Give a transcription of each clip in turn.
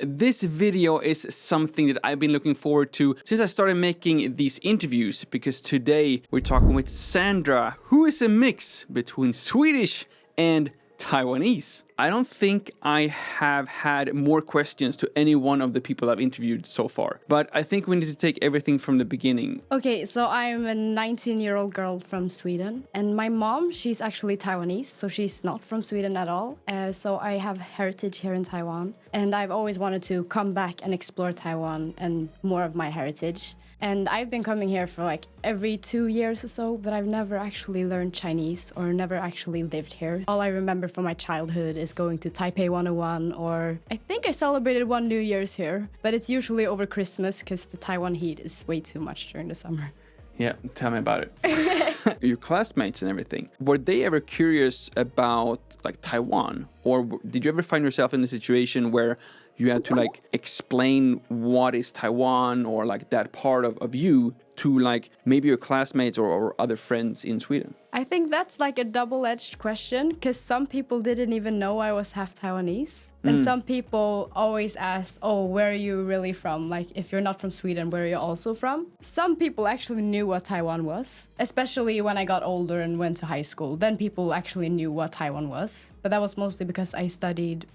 This video is something that I've been looking forward to since I started making these interviews, because today we're talking with Sandra, who is a mix between Swedish and Taiwanese. I don't think I have had more questions to any one of the people I've interviewed so far, but I think we need to take everything from the beginning. Okay, so I'm a 19-year-old girl from Sweden, and my mom, she's actually Taiwanese, so she's not from Sweden at all. So I have heritage here in Taiwan, and I've always wanted to come back and explore Taiwan and more of my heritage. And I've been coming here for like every 2 years or so, but I've never actually learned Chinese or never actually lived here. All I remember from my childhood is going to Taipei 101, or I think I celebrated one New Year's here, but it's usually over Christmas because the Taiwan heat is way too much during the summer. Yeah, tell me about it. Your classmates and everything, were they ever curious about like Taiwan? Or did you ever find yourself in a situation where you had to like explain what is Taiwan or like that part of you to like maybe your classmates or other friends in Sweden? I think that's like a double-edged question, because some people didn't even know I was half Taiwanese. And some people always ask, oh, where are you really from? Like, if you're not from Sweden, where are you also from? Some people actually knew what Taiwan was, especially when I got older and went to high school. Then people actually knew what Taiwan was. But that was mostly because I studied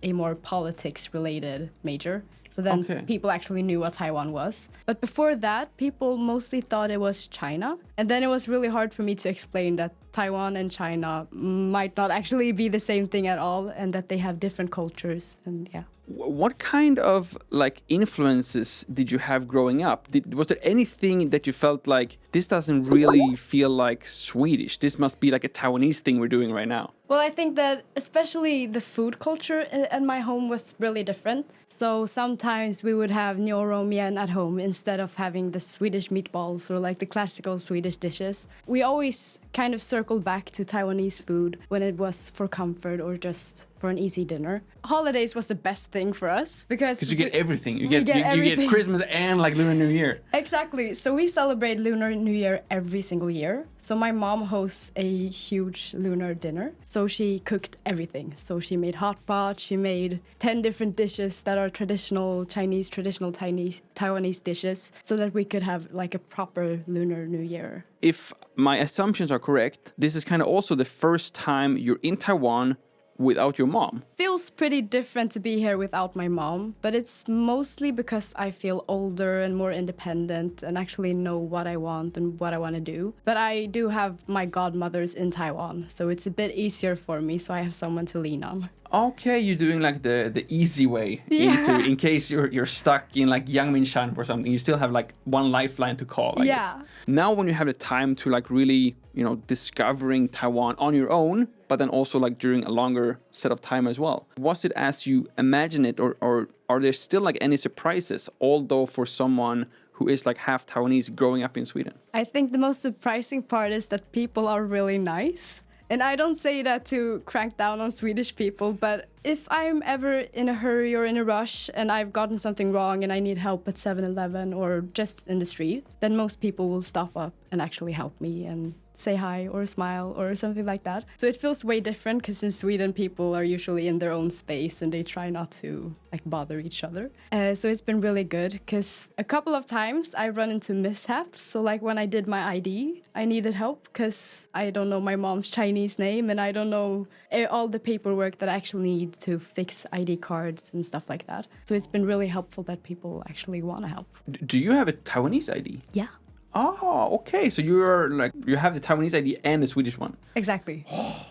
a more politics-related major. So then people actually knew what Taiwan was. But before that, people mostly thought it was China. And then it was really hard for me to explain that Taiwan and China might not actually be the same thing at all, and that they have different cultures. And yeah. What kind of like influences did you have growing up? Was there anything that you felt like, this doesn't really feel like Swedish? This must be like a Taiwanese thing we're doing right now. Well, I think that especially the food culture at my home was really different. So sometimes we would have nyoromien at home instead of having the Swedish meatballs or like the classical Swedish dishes. We always kind of circled back to Taiwanese food when it was for comfort or just for an easy dinner. Holidays was the best thing for us because you get everything. You get Christmas and like Lunar New Year. Exactly. So we celebrate Lunar New Year every single year. So my mom hosts a huge lunar dinner. So she cooked everything. So she made hot pot. She made 10 different dishes that are traditional Taiwanese dishes, so that we could have like a proper Lunar New Year. If my assumptions are correct, this is kind of also the first time you're in Taiwan without your mom. Feels pretty different to be here without my mom, but it's mostly because I feel older and more independent and actually know what I want and what I want to do. But I do have my godmothers in Taiwan, so it's a bit easier for me, so I have someone to lean on. Okay, you're doing like the easy way in case you're stuck in like Yangmingshan or something. You still have like one lifeline to call, I guess. Now when you have the time to like really, discovering Taiwan on your own, but then also like during a longer set of time as well, was it as you imagine it, or are there still like any surprises, although for someone who is like half Taiwanese growing up in Sweden? I think the most surprising part is that people are really nice. And I don't say that to crank down on Swedish people, but if I'm ever in a hurry or in a rush and I've gotten something wrong and I need help at 7-Eleven or just in the street, then most people will stop up and actually help me and say hi or smile or something like that. So it feels way different because in Sweden people are usually in their own space and they try not to like bother each other. So it's been really good because a couple of times I've run into mishaps. So like when I did my ID, I needed help because I don't know my mom's Chinese name and I don't know all the paperwork that I actually need to fix ID cards and stuff like that. So it's been really helpful that people actually want to help. Do you have a Taiwanese ID? Yeah. Oh, okay. So you have the Taiwanese ID and the Swedish one. Exactly.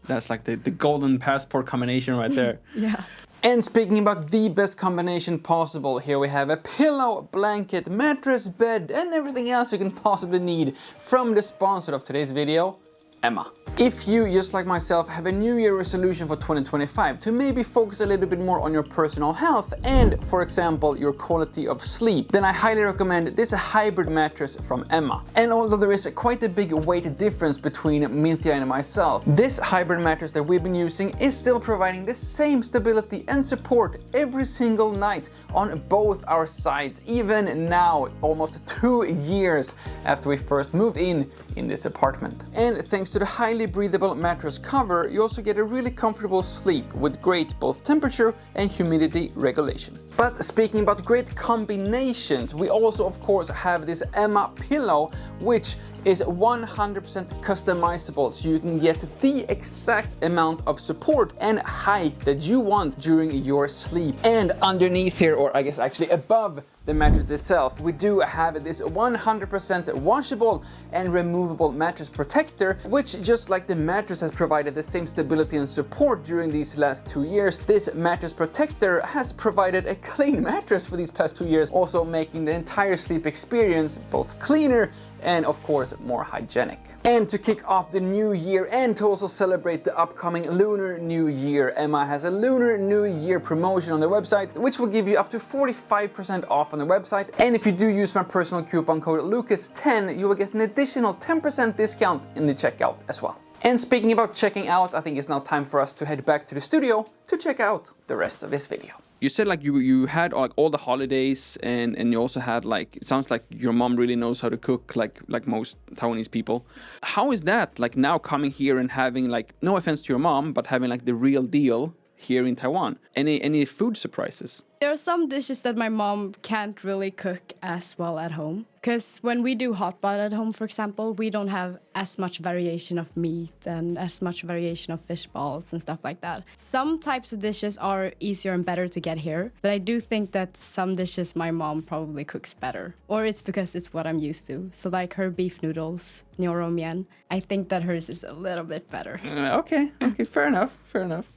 That's like the golden passport combination right there. Yeah. And speaking about the best combination possible, here we have a pillow, blanket, mattress, bed, and everything else you can possibly need from the sponsor of today's video, Emma. If you, just like myself, have a New Year resolution for 2025 to maybe focus a little bit more on your personal health and, for example, your quality of sleep, then I highly recommend this hybrid mattress from Emma. And although there is quite a big weight difference between Minthia and myself, this hybrid mattress that we've been using is still providing the same stability and support every single night on both our sides, even now, almost 2 years after we first moved in this apartment. And thanks to the highly breathable mattress cover, you also get a really comfortable sleep with great both temperature and humidity regulation. But speaking about great combinations, we also of course have this Emma pillow, which is 100% customizable, so you can get the exact amount of support and height that you want during your sleep. And underneath here, or I guess actually above the mattress itself, we do have this 100% washable and removable mattress protector, which just like the mattress has provided the same stability and support during these last 2 years, this mattress protector has provided a clean mattress for these past 2 years, also making the entire sleep experience both cleaner and of course more hygienic. And to kick off the new year and to also celebrate the upcoming Lunar New Year, Emma has a Lunar New Year promotion on their website, which will give you up to 45% off on the website. And if you do use my personal coupon code Lukas10, you will get an additional 10% discount in the checkout as well. And speaking about checking out, I think it's now time for us to head back to the studio to check out the rest of this video. You said like you had like all the holidays and you also had like, it sounds like your mom really knows how to cook like most Taiwanese people. How is that like now coming here and having like, no offense to your mom, but having like the real deal here in Taiwan? Any food surprises? There are some dishes that my mom can't really cook as well at home. Because when we do hot pot at home, for example, we don't have as much variation of meat and as much variation of fish balls and stuff like that. Some types of dishes are easier and better to get here, but I do think that some dishes my mom probably cooks better. Or it's because it's what I'm used to. So like her beef noodles, Nyoro mian, I think that hers is a little bit better. Okay, fair enough.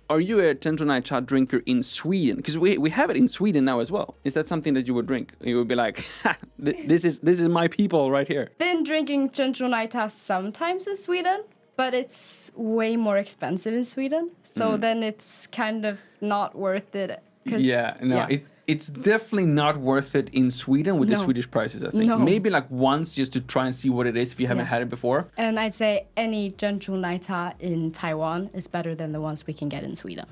Are you a Tenjunai cha drinker in Sweden? Because we have it in Sweden now as well. Is that something that you would drink? You would be like, this is my people right here. Been drinking Tenjunai sometimes in Sweden, but it's way more expensive in Sweden. So then it's kind of not worth it. It's definitely not worth it in Sweden with the Swedish prices, I think. No. Maybe like once just to try and see what it is if you haven't had it before. And I'd say any Tenjunai in Taiwan is better than the ones we can get in Sweden.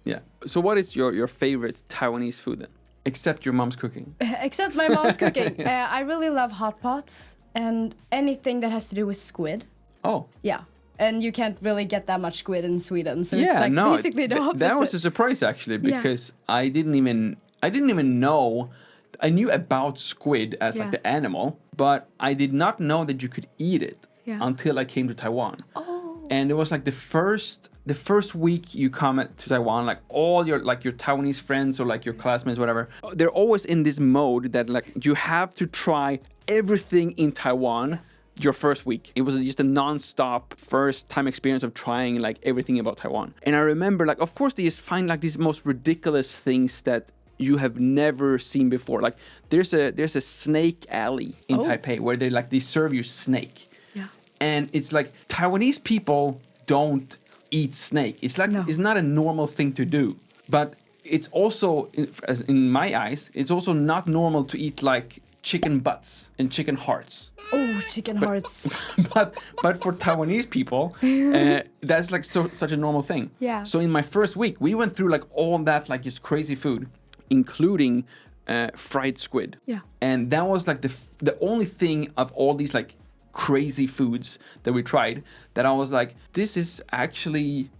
Yeah. So what is your favorite Taiwanese food then? Except your mom's cooking. Except my mom's cooking. I really love hot pots and anything that has to do with squid. Oh. Yeah. And you can't really get that much squid in Sweden, so it's like basically the opposite. That was a surprise actually, because I didn't even know. I knew about squid as like the animal, but I did not know that you could eat it until I came to Taiwan. Oh. And it was like the first week you come to Taiwan, like all your Taiwanese friends or like your classmates, whatever, they're always in this mode that like you have to try everything in Taiwan your first week. It was just a non-stop first time experience of trying like everything about Taiwan. And I remember like, of course they just find like these most ridiculous things that you have never seen before. Like there's a snake alley in Taipei where they serve you snake. Yeah. And it's like Taiwanese people don't eat snake. It's like it's not a normal thing to do. But it's also, as in my eyes, it's also not normal to eat like chicken butts and chicken hearts. Oh, chicken hearts. But for Taiwanese people, that's like such a normal thing. Yeah. So in my first week, we went through like all that like just crazy food, including fried squid. Yeah. And that was like the only thing of all these like crazy foods that we tried that I was like, this is actually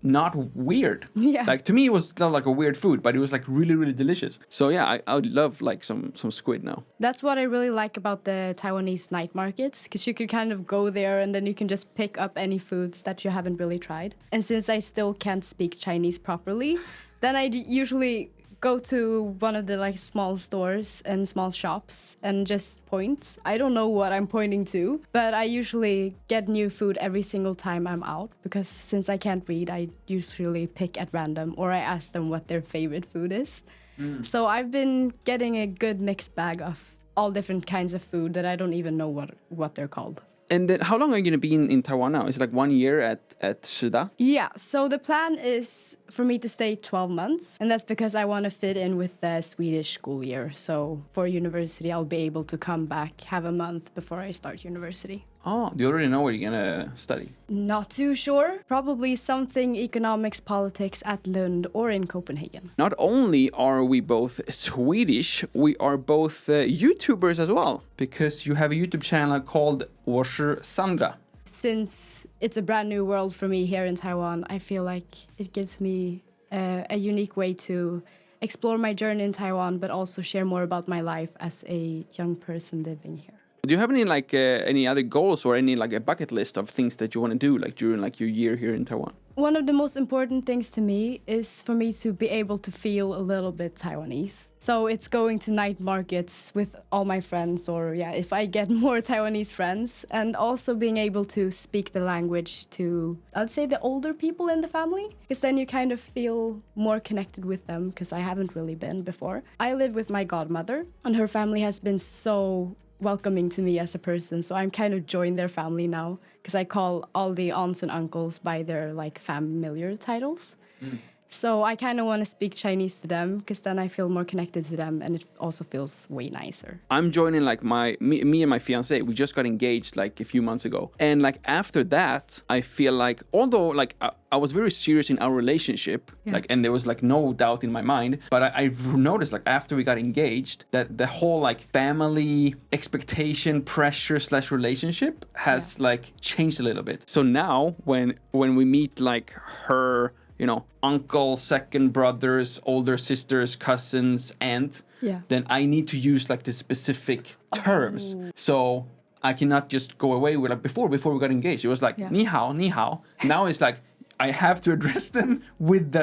not weird. Yeah. Like to me it was still like a weird food, but it was like really, really delicious. So yeah, I would love like some squid now. That's what I really like about the Taiwanese night markets, because you could kind of go there and then you can just pick up any foods that you haven't really tried. And since I still can't speak Chinese properly, then I usually go to one of the like small stores and small shops and just point. I don't know what I'm pointing to, but I usually get new food every single time I'm out, because since I can't read, I usually pick at random or I ask them what their favorite food is. So I've been getting a good mixed bag of all different kinds of food that I don't even know what they're called. And then how long are you going to be in Taiwan now? Is it like 1 year at Shida? Yeah, so the plan is for me to stay 12 months. And that's because I want to fit in with the Swedish school year. So for university, I'll be able to come back, have a month before I start university. Oh, do you already know what you're going to study? Not too sure. Probably something economics, politics at Lund or in Copenhagen. Not only are we both Swedish, we are both YouTubers as well, because you have a YouTube channel called Sandra. Since it's a brand new world for me here in Taiwan, I feel like it gives me a unique way to explore my journey in Taiwan, but also share more about my life as a young person living here. Do you have any like any other goals or any like a bucket list of things that you want to do like during like your year here in Taiwan? One of the most important things to me is for me to be able to feel a little bit Taiwanese. So it's going to night markets with all my friends, or if I get more Taiwanese friends, and also being able to speak the language to, I'd say, the older people in the family, because then you kind of feel more connected with them, because I haven't really been before. I live with my godmother, and her family has been so welcoming to me as a person, so I'm kind of joined their family now, because I call all the aunts and uncles by their like familiar titles. So I kind of want to speak Chinese to them, because then I feel more connected to them, and it also feels way nicer. I'm joining like me and my fiance. We just got engaged like a few months ago, and like after that, I feel like although like I was very serious in our relationship, like, and there was like no doubt in my mind, but I've noticed like after we got engaged that the whole like family expectation pressure / relationship has like changed a little bit. So now when we meet like her, you know, uncle, second brothers, older sisters, cousins, aunt, then I need to use like the specific terms. So I cannot just go away with like before we got engaged. It was like ni hao, ni hao. Now it's like I have to address them with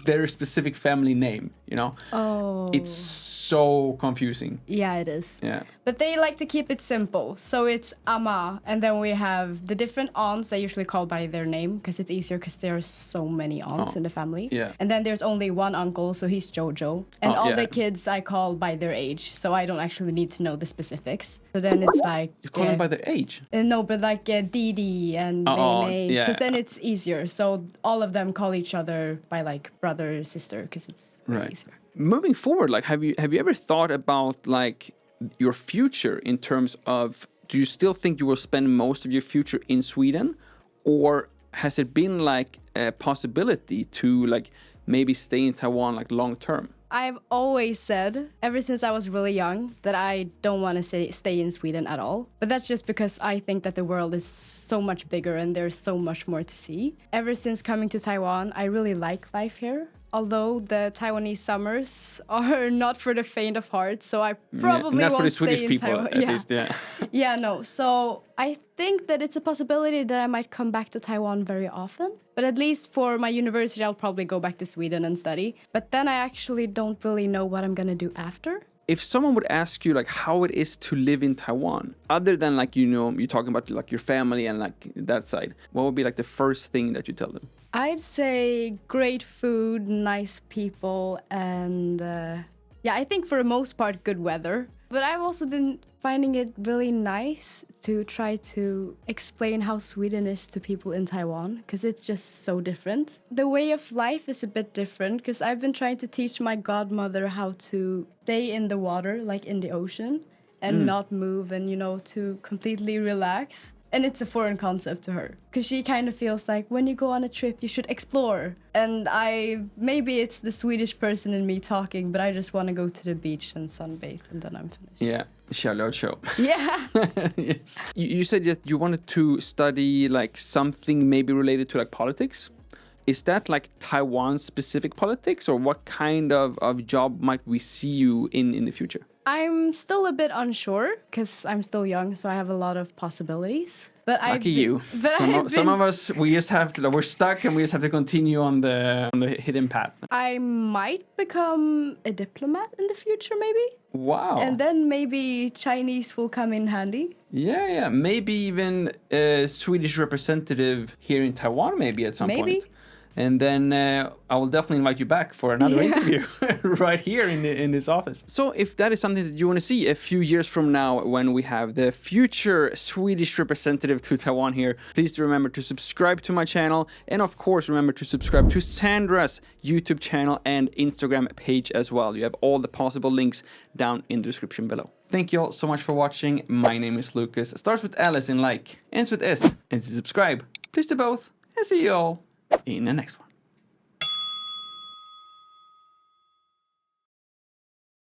their specific family name, you know? Oh. It's so confusing. Yeah, it is. Yeah. But they like to keep it simple. So it's Ama, and then we have the different aunts I usually call by their name, because it's easier because there are so many aunts in the family. Yeah. And then there's only one uncle, so he's Jojo. And all the kids I call by their age, so I don't actually need to know the specifics. So then it's like... You call them by their age? No, but like Didi and Mei, because then it's easier. So all of them call each other by like brother, sister, because it's really easier. Moving forward, like have you ever thought about like your future in terms of, do you still think you will spend most of your future in Sweden, or has it been like a possibility to like maybe stay in Taiwan like long term? I've always said, ever since I was really young, that I don't want to stay in Sweden at all. But that's just because I think that the world is so much bigger and there's so much more to see. Ever since coming to Taiwan, I really like life here. Although the Taiwanese summers are not for the faint of heart, so I probably not won't for the stay Swedish in people, Taiwan. at least, Yeah, no. So I think that it's a possibility that I might come back to Taiwan very often. But at least for my university, I'll probably go back to Sweden and study. But then I actually don't really know what I'm gonna do after. If someone would ask you like how it is to live in Taiwan, other than like, you know, you're talking about like your family and like that side, what would be like the first thing that you tell them? I'd say great food, nice people, and I think for the most part, good weather. But I've also been finding it really nice to try to explain how Sweden is to people in Taiwan, because it's just so different. The way of life is a bit different, because I've been trying to teach my godmother how to stay in the water, like in the ocean, and not move, and, you know, to completely relax. And it's a foreign concept to her, because she kind of feels like when you go on a trip, you should explore. And maybe it's the Swedish person in me talking, but I just want to go to the beach and sunbathe, and then I'm finished. Yeah, show. Yeah. Yes. You said that you wanted to study like something maybe related to like politics. Is that like Taiwan specific politics, or what kind of job might we see you in the future? I'm still a bit unsure, because I'm still young, so I have a lot of possibilities. But Lucky you. Some of us, we're stuck, and we just have to continue on the hidden path. I might become a diplomat in the future, maybe. Wow. And then maybe Chinese will come in handy. Yeah. Maybe even a Swedish representative here in Taiwan, maybe at some point. And then I will definitely invite you back for another interview right here in this office. So if that is something that you want to see a few years from now, when we have the future Swedish representative to Taiwan here, please remember to subscribe to my channel. And of course, remember to subscribe to Sandra's YouTube channel and Instagram page as well. You have all the possible links down in the description below. Thank you all so much for watching. My name is Lukas. It starts with L as in like, ends with S. And to subscribe, please do both. And see you all in the next one.